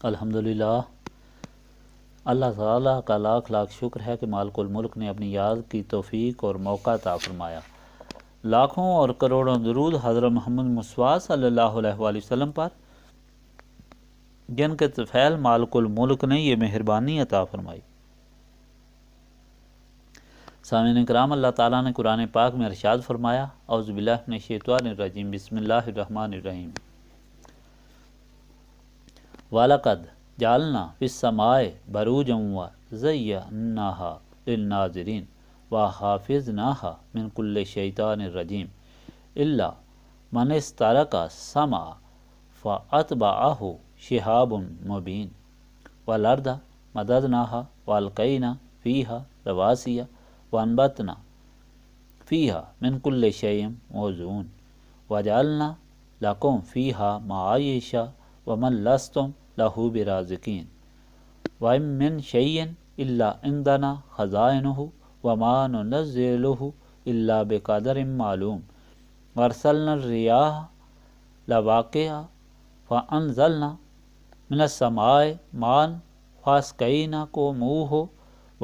الحمدللہ، اللہ تعالیٰ کا لاکھ لاکھ شکر ہے کہ مالک الملک نے اپنی یاد کی توفیق اور موقع عطا فرمایا۔ لاکھوں اور کروڑوں درود حضرت محمد مصطفیٰ صلی اللہ علیہ وآلہ وسلم پر، جن کے طفیل مالک الملک نے یہ مہربانی عطا فرمائی۔ سامعین کرام، اللہ تعالیٰ نے قرآن پاک میں ارشاد فرمایا، اعوذ باللہ من الشیطان الرجیم، بسم اللہ الرحمن الرحیم۔ وَلَقَدْ جَعَلْنَا فِي السَّمَاءِ بُرُوجًا وَزَيَّنَّاهَا لِلنَّاظِرِينَ وَحَفِظْنَاهَا مِنْ كُلِّ شَيْطَانٍ رَجِيمٍ إِلَّا مَنِ اسْتَرَقَ السَّمْعَ فَأَتْبَعَهُ شِهَابٌ مُبِينٌ وَالْأَرْضَ مَدَدْنَاهَا وَأَلْقَيْنَا فِيهَا رَوَاسِيَ وَأَنبَتْنَا فِيهَا مِنْ كُلِّ شَيْءٍ مَوْزُونٍ وَجَعَلْنَا لَكُمْ فِيهَا مَعَايِشَ وَمَنْ لَسْتُمْ لَهُ بِرَازِقِينَ وَإِن مِّن شَيْءٍ إِلَّا عِندَنَا خَزَائِنُهُ وَمَا نُنَزِّلُهُ إِلَّا بِقَدَرٍ مَّعْلُومٍ وَأَرْسَلْنَا الرِّيَاحَ لَوَاقِحَ فَأَنزَلْنَا مِنَ السَّمَاءِ مَاءً فَأَسْقَيْنَاكُمُوهُ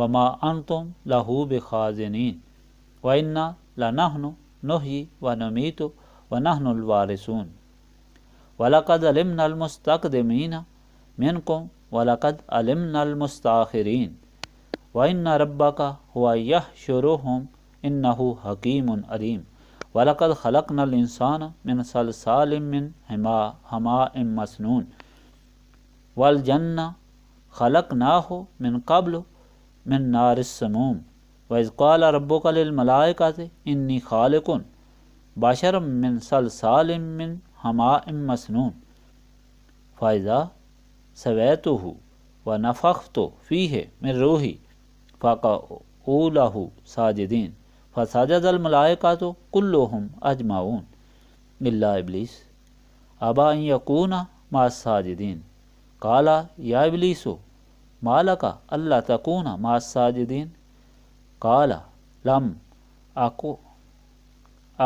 وَمَا أَنْتُمْ لَهُ بِخَازِنِينَ وَإِنَّا لَنَحْنُ نُحْيِي وَنُمِيتُ وَنَحْنُ الْوَارِثُونَ وَلَقَدْ عَلِمْنَا الْمُسْتَقْدِمِينَ مِنْكُمْ وَلَقَدْ عَلِمْنَا الْمُسْتَأْخِرِينَ وَإِنَّ رَبَّكَ هُوَ يَحْشُرُهُمْ إِنَّهُ حَكِيمٌ عَلِيمٌ وَلَقَدْ خَلَقْنَا الْإِنسَانَ مِنْ صَلْصَالٍ مِنْ حَمَاءٍ مَسْنُونٍ وَالْجَنَّةَ خَلَقْنَاهُ مِنْ قَبْلُ مِنْ نَارِ السَّمُومِ وَإِذْ قَالَ رَبُّكَ لِلْمَلَائِكَةِ إِنِّي خَالِقٌ بَشَرًا مِنْ صَلْصَالٍ مِنْ حَمَاءٍ مَسْنُونٍ فَإِذَا سَوَيْتُهُ وَنَفَخْتُ فِيهِ مِنْ رُوحِي فَقَعُوا لَهُ سَاجِدِينَ فَسَجَدَ الْمَلَائِكَةُ كُلُّهُمْ أَجْمَعُونَ إِلَّا إِبْلِيسَ أَبَىٰ أَنْ يَكُونَ مَعَ السَّاجِدِينَ قَالَ يَا إِبْلِيسُ مَا لَكَ أَلَّا تَكُونَ مَعَ السَّاجِدِينَ قَالَ لَمْ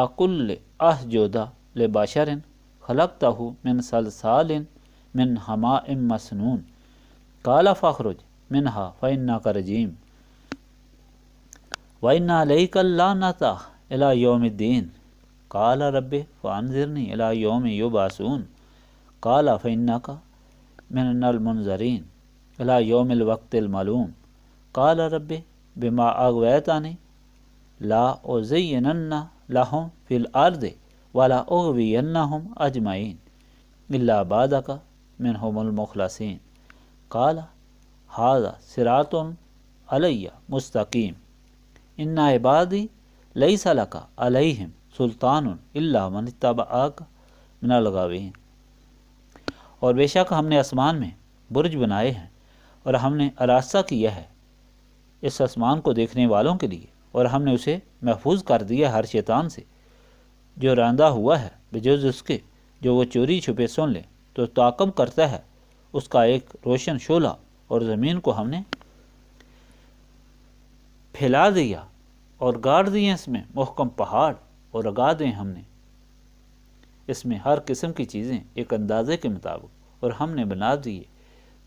أَكُنْ لِأَسْجُدَ لِبَشَرٍ خَلَقْتَهُ مِنْ صَلْصَالٍ مِنْ حَمَاءٍ مَسْنُونٍ قَالَ فَاخْرُجْ مِنْهَا فَإِنَّكَ رَجِيمٌ وَإِنَّ عَلَيْكَ اللَّعْنَةَ إِلَى يَوْمِ الدِّينِ قَالَ رَبِّ فَأَنظِرْنِي إِلَى يَوْمِ يُبْعَثُونَ قَالَ فَإِنَّكَ مِنَ الْمُنظَرِينَ إِلَى يَوْمِ الْوَقْتِ الْمَعْلُومِ قَالَ رَبِّ بِمَا أَغْوَيْتَنِي لَأُزَيِّنَنَّ لَهُمْ فِي الْأَرْضِ وَلَأُغْوِيَنَّهُمْ أَجْمَعِينَ إِلَّا عِبَادَكَ مِنْهُمُ الْمُخْلَصِينَ قَالَ هَذَا صِرَاطٌ عَلَيَّ مُسْتَقِيمٌ إِنَّ عِبَادِي لَيْسَ لَكَ عَلَيْهِمْ سُلْطَانٌ إِلَّا مَنِ اتَّبَعَكَ مِنَ الْغَاوِينَ اور بے شک ہم نے آسمان میں برج بنائے ہیں اور ہم نے آراستہ کیا ہے اس آسمان کو دیکھنے والوں کے لیے، اور ہم نے اسے محفوظ کر دیا ہر شیطان سے جو راندہ ہوا ہے، بجز اس کے جو وہ چوری چھپے سن لے تو تعاقب کرتا ہے اس کا ایک روشن شعلہ، اور زمین کو ہم نے پھیلا دیا اور گاڑ دیے اس میں محکم پہاڑ، اور اگا دیں ہم نے اس میں ہر قسم کی چیزیں ایک اندازے کے مطابق، اور ہم نے بنا دیے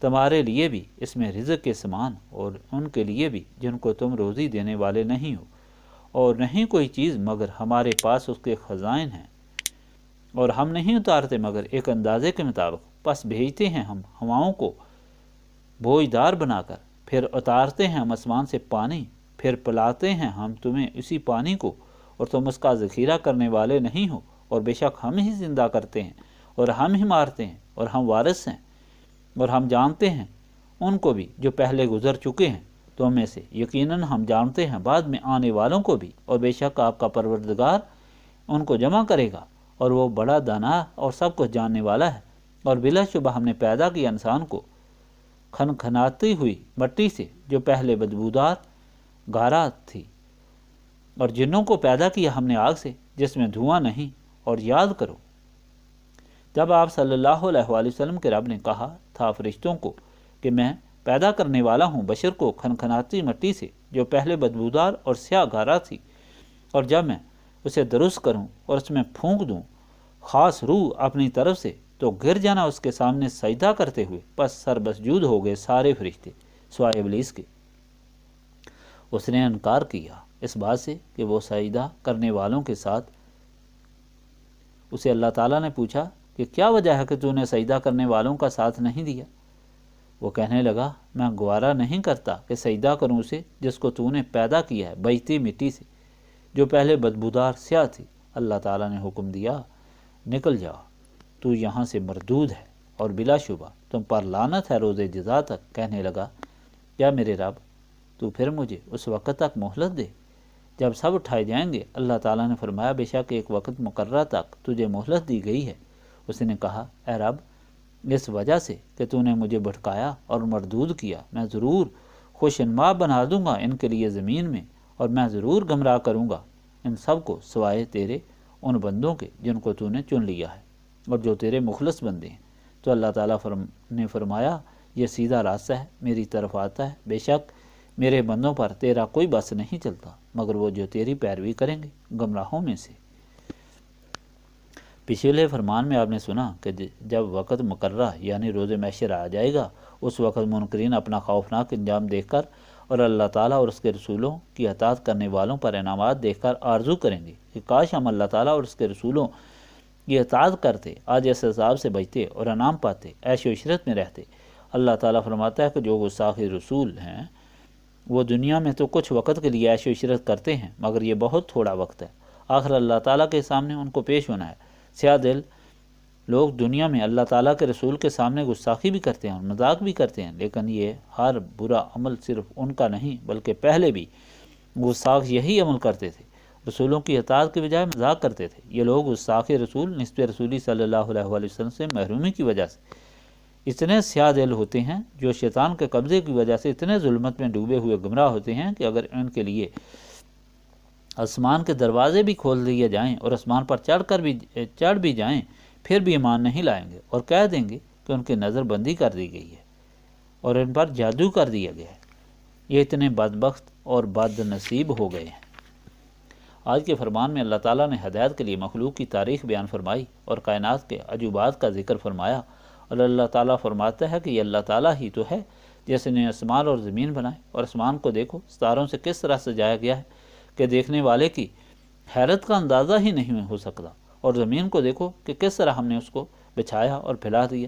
تمہارے لیے بھی اس میں رزق کے سامان، اور ان کے لیے بھی جن کو تم روزی دینے والے نہیں ہو، اور نہیں کوئی چیز مگر ہمارے پاس اس کے خزائن ہیں، اور ہم نہیں اتارتے مگر ایک اندازے کے مطابق، پس بھیجتے ہیں ہم ہواؤں کو بوجھدار بنا کر، پھر اتارتے ہیں ہم آسمان سے پانی، پھر پلاتے ہیں ہم تمہیں اسی پانی کو، اور تم اس کا ذخیرہ کرنے والے نہیں ہو، اور بے شک ہم ہی زندہ کرتے ہیں اور ہم ہی مارتے ہیں، اور ہم وارث ہیں، اور ہم جانتے ہیں ان کو بھی جو پہلے گزر چکے ہیں تم میں سے، یقیناً ہم جانتے ہیں بعد میں آنے والوں کو بھی، اور بے شک آپ کا پروردگار ان کو جمع کرے گا، اور وہ بڑا دانا اور سب کچھ جاننے والا ہے۔ اور بلا شبہ ہم نے پیدا کیا انسان کو کھنکھناتی ہوئی مٹی سے جو پہلے بدبودار گارا تھی، اور جنوں کو پیدا کیا ہم نے آگ سے جس میں دھواں نہیں۔ اور یاد کرو جب آپ صلی اللہ علیہ وآلہ وسلم کے رب نے کہا تھا فرشتوں کو کہ میں پیدا کرنے والا ہوں بشر کو کھنکھناتی مٹی سے جو پہلے بدبودار اور سیاہ گارا تھی، اور جب میں اسے درست کروں اور اس میں پھونک دوں خاص روح اپنی طرف سے تو گر جانا اس کے سامنے سجدہ کرتے ہوئے، پس سر بسجود ہو گئے سارے فرشتے سوائے ابلیس کے۔ اس نے انکار کیا اس بات سے کہ وہ سجدہ کرنے والوں کے ساتھ۔ اسے اللہ تعالیٰ نے پوچھا کہ کیا وجہ ہے کہ تو نے سجدہ کرنے والوں کا ساتھ نہیں دیا؟ وہ کہنے لگا، میں گوارا نہیں کرتا کہ سجدہ کروں اسے جس کو تو نے پیدا کیا ہے بجتی مٹی سے، جو پہلے بدبودار سیاہ تھی۔ اللہ تعالیٰ نے حکم دیا، نکل جا، تو یہاں سے مردود ہے، اور بلا شبہ تم پر لعنت ہے روز جزا تک۔ کہنے لگا، یا میرے رب، تو پھر مجھے اس وقت تک مہلت دے جب سب اٹھائے جائیں گے۔ اللہ تعالیٰ نے فرمایا، بے شک ایک وقت مقررہ تک تجھے مہلت دی گئی ہے۔ اس نے کہا، اے رب، اس وجہ سے کہ تو نے مجھے بھٹکایا اور مردود کیا، میں ضرور خوشنما بنا دوں گا ان کے لیے زمین میں، اور میں ضرور گمراہ کروں گا ان سب کو سوائے تیرے ان بندوں کے جن کو تو نے چن لیا ہے اور جو تیرے مخلص بندے ہیں۔ تو اللہ تعالیٰ نے فرمایا، یہ سیدھا راستہ ہے، میری طرف آتا ہے، بے شک میرے بندوں پر تیرا کوئی بس نہیں چلتا مگر وہ جو تیری پیروی کریں گے گمراہوں میں سے۔ پچھلے فرمان میں آپ نے سنا کہ جب وقت مقررہ یعنی روز محشر آ جائے گا، اس وقت منکرین اپنا خوفناک انجام دیکھ کر اور اللہ تعالیٰ اور اس کے رسولوں کی اطاعت کرنے والوں پر انعامات دیکھ کر آرزو کریں گے کہ کاش ہم اللہ تعالیٰ اور اس کے رسولوں کی اطاعت کرتے، آج اس عذاب سے بچتے اور انعام پاتے، عیش و عشرت میں رہتے۔ اللہ تعالیٰ فرماتا ہے کہ جو گستاخ رسول ہیں وہ دنیا میں تو کچھ وقت کے لیے عیش و عشرت کرتے ہیں مگر یہ بہت تھوڑا وقت ہے، آخر اللہ تعالیٰ کے سامنے ان کو پیش ہونا ہے۔ سیاہ دل لوگ دنیا میں اللہ تعالیٰ کے رسول کے سامنے گستاخی بھی کرتے ہیں، مذاق بھی کرتے ہیں، لیکن یہ ہر برا عمل صرف ان کا نہیں بلکہ پہلے بھی گستاخ یہی عمل کرتے تھے، رسولوں کی اطاعت کے بجائے مذاق کرتے تھے۔ یہ لوگ گستاخ رسول نسبت رسولی صلی اللہ علیہ وسلم سے محرومی کی وجہ سے اتنے سیاہ دل ہوتے ہیں، جو شیطان کے قبضے کی وجہ سے اتنے ظلمت میں ڈوبے ہوئے گمراہ ہوتے ہیں کہ اگر ان کے لیے آسمان کے دروازے بھی کھول دیے جائیں اور آسمان پر چڑھ بھی جائیں پھر بھی ایمان نہیں لائیں گے، اور کہہ دیں گے کہ ان کی نظر بندی کر دی گئی ہے اور ان پر جادو کر دیا گیا ہے۔ یہ اتنے بدبخت اور بد نصیب ہو گئے ہیں۔ آج کے فرمان میں اللہ تعالیٰ نے ہدایت کے لیے مخلوق کی تاریخ بیان فرمائی اور کائنات کے عجوبات کا ذکر فرمایا، اور اللہ تعالیٰ فرماتا ہے کہ یہ اللہ تعالیٰ ہی تو ہے جس نے آسمان اور زمین بنائے، اور آسمان کو دیکھو ستاروں سے کس طرح سجایا گیا ہے کہ دیکھنے والے کی حیرت کا اندازہ ہی نہیں ہو سکتا، اور زمین کو دیکھو کہ کس طرح ہم نے اس کو بچھایا اور پھیلا دیا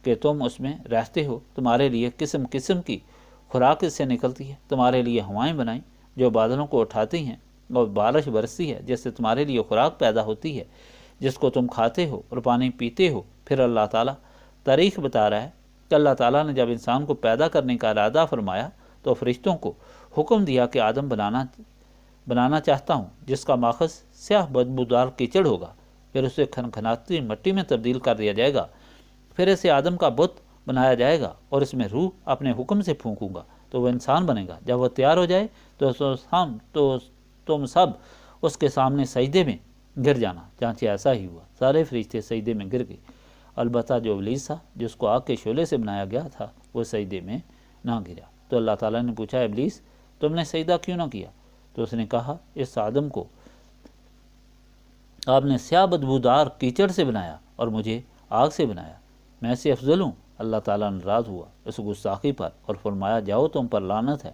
کہ تم اس میں رہتے ہو، تمہارے لیے قسم قسم کی خوراک اس سے نکلتی ہے، تمہارے لیے ہوائیں بنائیں جو بادلوں کو اٹھاتی ہیں اور بارش برستی ہے جس سے تمہارے لیے خوراک پیدا ہوتی ہے جس کو تم کھاتے ہو اور پانی پیتے ہو۔ پھر اللہ تعالیٰ تاریخ بتا رہا ہے کہ اللہ تعالیٰ نے جب انسان کو پیدا کرنے کا ارادہ فرمایا تو فرشتوں کو حکم دیا کہ آدم بنانا چاہتا ہوں جس کا ماخذ سیاہ بدبودار کیچڑ ہوگا، پھر اسے کھنکھناتی مٹی میں تبدیل کر دیا جائے گا، پھر اسے آدم کا بت بنایا جائے گا اور اس میں روح اپنے حکم سے پھونکوں گا تو وہ انسان بنے گا۔ جب وہ تیار ہو جائے تو تم سب اس کے سامنے سجدے میں گر جانا۔ چانچہ ایسا ہی ہوا، سارے فرشتے سجدے میں گر گئے، البتہ جو ابلیس تھا جس کو آگ کے شعلے سے بنایا گیا تھا وہ سجدے میں نہ گرا۔ تو اللہ تعالیٰ نے پوچھا، ابلیس تم نے سجدہ کیوں نہ کیا؟ تو اس نے کہا، اس آدم کو آپ نے سیاہ بدبودار کیچڑ سے بنایا اور مجھے آگ سے بنایا، میں سے افضل ہوں۔ اللہ تعالیٰ ناراض ہوا اس گستاخی پر اور فرمایا، جاؤ تم پر لعنت ہے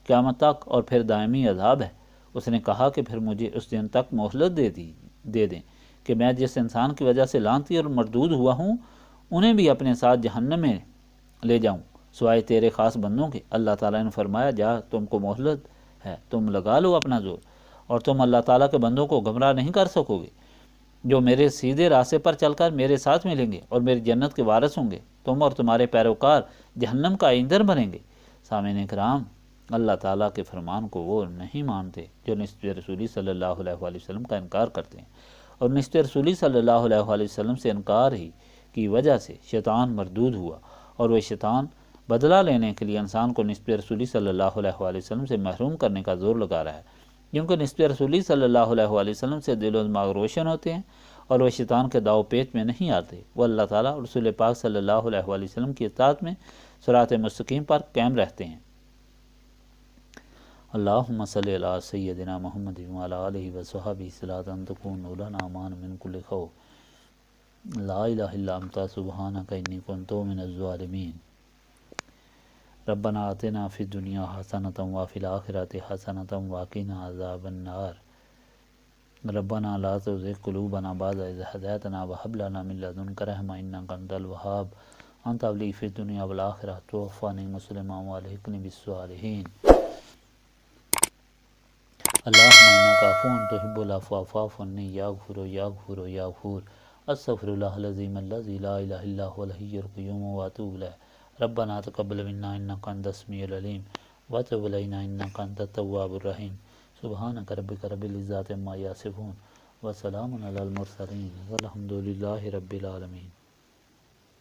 قیامت تک اور پھر دائمی عذاب ہے۔ اس نے کہا کہ پھر مجھے اس دن تک مہلت دے دیں کہ میں جس انسان کی وجہ سے لعنتی اور مردود ہوا ہوں انہیں بھی اپنے ساتھ جہنم میں لے جاؤں سوائے تیرے خاص بندوں کے۔ اللہ تعالیٰ نے فرمایا، جا تم کو مہلت ہے، تم لگا لو اپنا زور، اور تم اللہ تعالیٰ کے بندوں کو گمراہ نہیں کر سکو گے جو میرے سیدھے راستے پر چل کر میرے ساتھ ملیں گے اور میری جنت کے وارث ہوں گے۔ تم اور تمہارے پیروکار جہنم کا ایندھن بنیں گے۔ سامعین کرام، اللہ تعالیٰ کے فرمان کو وہ نہیں مانتے جو نسبت رسولی صلی اللہ علیہ وآلہ وسلم کا انکار کرتے ہیں، اور نسبت رسولی صلی اللہ علیہ وآلہ وسلم سے انکار ہی کی وجہ سے شیطان مردود ہوا، اور وہ شیطان بدلہ لینے کے لیے انسان کو نسبت رسولی صلی اللہ علیہ وآلہ وسلم سے محروم کرنے کا زور لگا رہا ہے، کیونکہ نسبت رسولی صلی اللہ علیہ وآلہ وسلم سے دل و دماغ روشن ہوتے ہیں اور وہ شیطان کے داؤ پیچ میں نہیں آتے، وہ اللہ تعالیٰ اور رسول پاک صلی اللہ علیہ وآلہ وسلم کی اطاعت میں صراط مستقیم پر قائم رہتے ہیں۔ اللہم صلی علی سیدنا محمد وعلی آلہ وصحبہ صلاۃ تکون لنا امان من کل خوف۔ لا الہ الا انت سبحانک انی کنت من الظالمین۔ ربنا آتنا فی الدنیا حسنۃ وفی الآخرۃ حسنۃ وقنا عذاب النار۔ ربنا لا تزغ قلوبنا بعد إذ هديتنا وهب لنا من لدنك رحمة إنك أنت الوهاب۔ أنت ولي في الدنيا والآخرة توفني مسلما والحقني بالصالحين۔ اللهم إنك عفو تحب العفو فاعف عني يا غفور يا غفور يا غفور۔ استغفر الله العظيم الذي لا إله إلا هو الحي القيوم وأتوب إليه۔ ربنا تقبل منا إنك أنت السميع العليم وتب علينا إنك أنت التواب الرحيم۔ سبحانك ربك رب العزة عما يصفون وسلام على المرسلين والحمد لله رب العالمين۔